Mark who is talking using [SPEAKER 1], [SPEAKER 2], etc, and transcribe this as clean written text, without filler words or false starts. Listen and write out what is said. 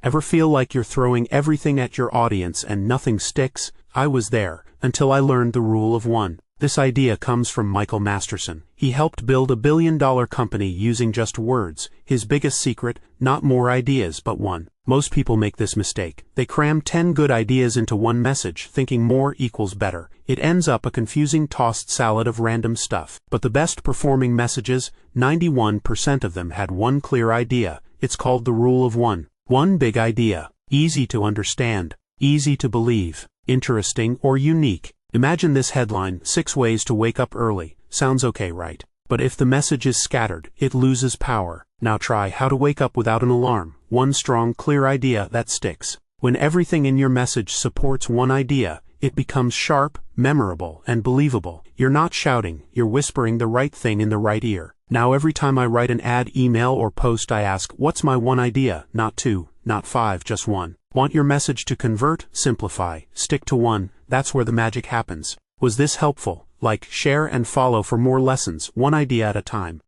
[SPEAKER 1] Ever feel like you're throwing everything at your audience and nothing sticks? I was there, until I learned the rule of one. This idea comes from Michael Masterson. He helped build a billion-dollar company using just words. His biggest secret, not more ideas but one. Most people make this mistake. They cram 10 good ideas into one message, thinking more equals better. It ends up a confusing tossed salad of random stuff. But the best performing messages, 91% of them had one clear idea. It's called the rule of one. One big idea. Easy to understand. Easy to believe. Interesting or unique. Imagine this headline, 6 ways to wake up early. Sounds okay, right? But if the message is scattered, it loses power. Now try how to wake up without an alarm. One strong, clear idea that sticks. When everything in your message supports one idea, it becomes sharp, memorable, and believable. You're not shouting, you're whispering the right thing in the right ear. Now every time I write an ad, email, or post, I ask, what's my one idea? Not 2, not 5, just 1. Want your message to convert? Simplify. Stick to one. That's where the magic happens. Was this helpful? Like, share, and follow for more lessons, one idea at a time.